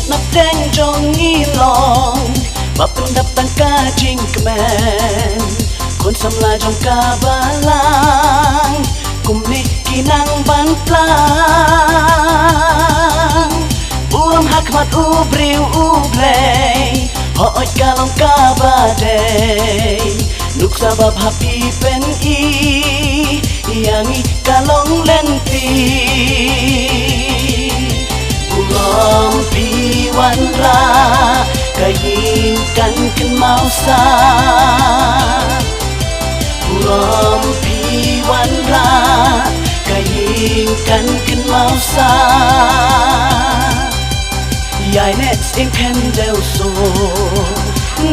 Langit nak deng jong ilong Bapendaptan kajing kemen Kun samla jong kabalang Kumni kinang bantlang Buam hakmat ubriu ublay Hoot kalong kabadey Nuk sabab happy pen Yangi kalong lenti Buam piwan ra Kayingkan ken mausa Buam piwan ra Kayingkan ken mausa Yai nets im kendel so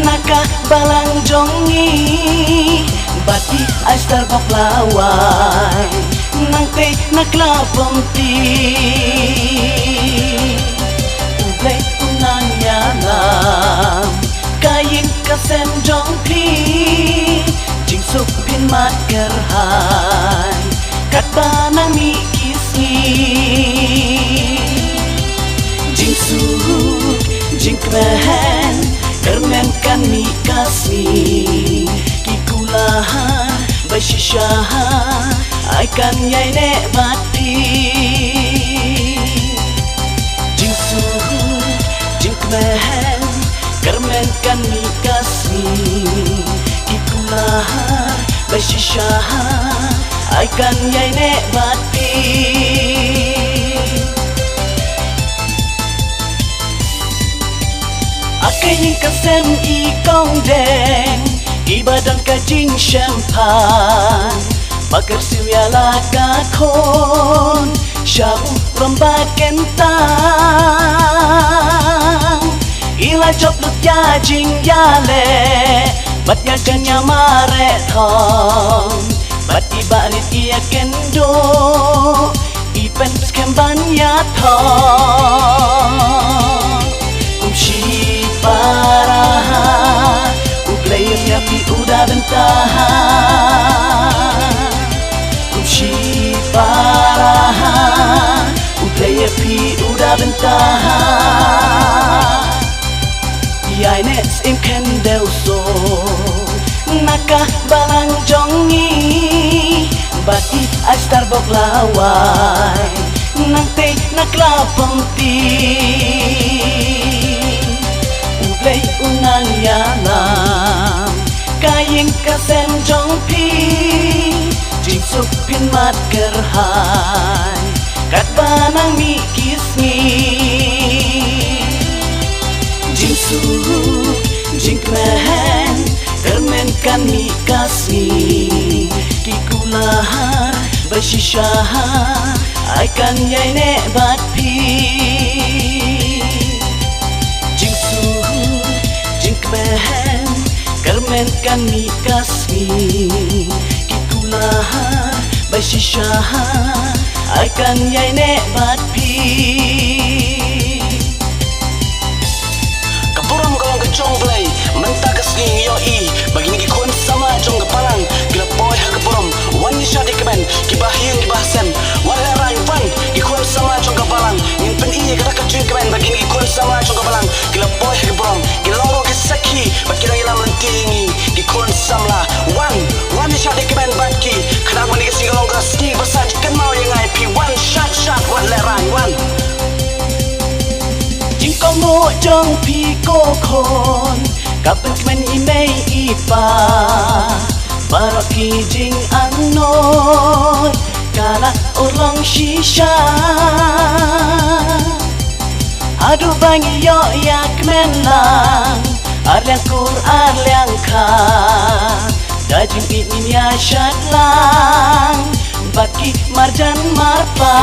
Naka balang jongi Bati ay starbak laway Nangte naklapong ti Ublay unang yalam Kaying kasem jong pi Jingsuk pin mat gerhay Katba nang mikisni Jingsuk, jingkmen Kermen kan mikasmi Kikulahan, baishishahan Aikan yai ne bati Jingsuk, jingkmen Kermen kan mikasmi Kikulahan, baishishahan Aikan yai ne bati Kaying kasem ikong deng Ibadan kajing champagne Bakar siwala kakon Syabu rombat kentang Ila joplut yajing yale Bat yakanya mare thong Bat ibarit iya kendo Ipen skemban ya thong Paraha Uklay yapi udah bentahan Kumshi paraha Uklay yapi udah bentahan Yai nets im kendel so Naka balang jongi Bati ay starbok laway Nangte naklapong ti Ublay unang yalam Kaying kasem jong pi Jingsuk pin mat gerhay Katba nang mikisni Jingsuk, jingkmen Kermen kan mikasmi Kikulahan, baishishahan Aikan yai ne bat pi Jingkmen, kermen kan mikasmi Kikulahan, baishishahan Aikan yai ne bat pi Kapuram kalong kejong blay Mentah kesni yoi Bagi nigi kun sama jong kepalang Gila boy ha kapuram Wan nisha dikemen Kibah yung kibah sem Wala rang pan Ikun sama jong kepalang Nyimpen iya kata kecuy kemen Bagi nigi kun sama jong kepalang Gila boy ha kapuram Gila loro kisaki Bat kira gila mentingi Ikun samla Wan nisha dikemen batki Kadang manigi singalong kesni Bersaj kan mau yang IP One shot Wala rang wan Jingkong mo jong pi kokon Kapan kemen imei ipa Baraki jing anon Kala orang shisha Aduh bangi yo ya kemen lang Arliang kur arliang ka Dajing inin ya syat lang Baki marjan marpa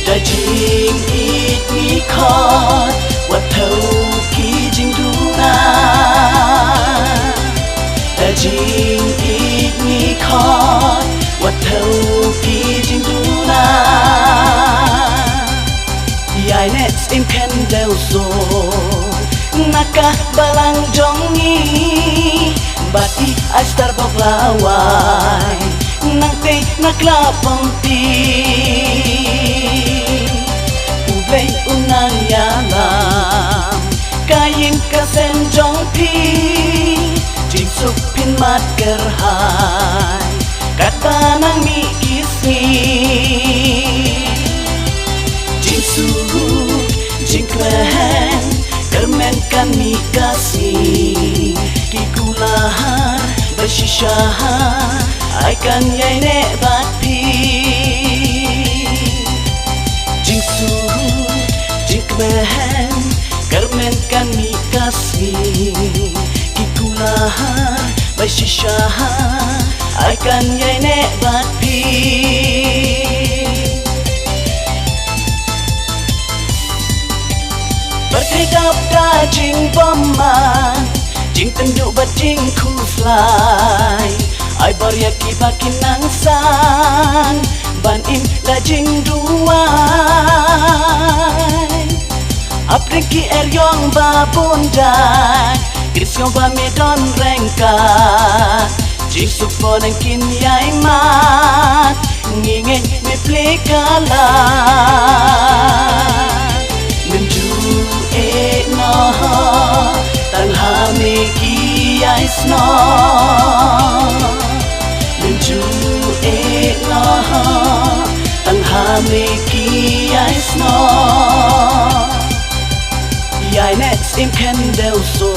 Dajing ini kot Watau ki jing duna Dajing ini kot Watau ki jing duna Yai nets im kendel so Naka balang jongi Bati ay starbok laway Nangte naklapong ti Ublay unang yalam Kaying kasen jong pi Jing suk pin mat gerhai Kata nang mi ismi Jing suk, jing kren Kermen kan mi kasih Kikulahar bersisah Aikan yai ne bat pi Jing suk, jing kren Kermen kan mi kasih Kikulahar bersisah Aikan yai ne bat pi Berkedap da jing boman Jing tenduk bat jing kuslai Ai baryaki bakin nangsan Ban in da jing duai Apriki eryong babundak Gris ngau ba medon rengka Jing supo nang kin yai mat Ngingen me plekala Menju no Tang ha me ki ais no Menju no Tang ha me ki ais no Yai next im ken deu so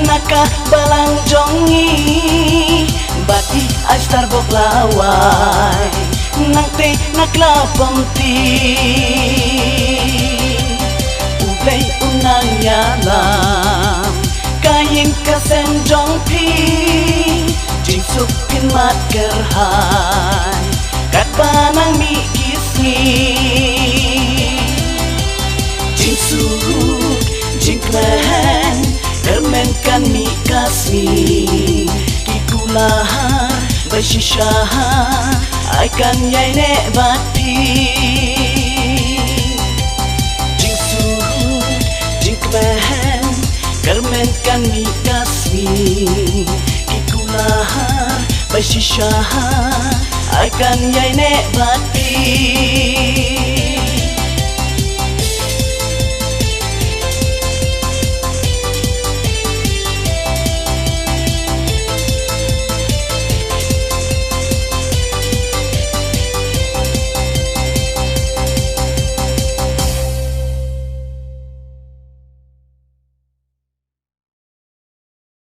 Naka balang jongi Bati ais tarbok lawai Nangte nakla pemti Ublay unang yalam Kaying kasen jong pi Jing suk pin mat gerhai Kat panang mi kisni Jing suk, jing klen Kermen kan mi kasih Kikulahar bersisah Aikan yai ne bat pi Jing suk, jing klen Kermen kan mi kasih Kikulahar bersisah Aikan yai ne bat pi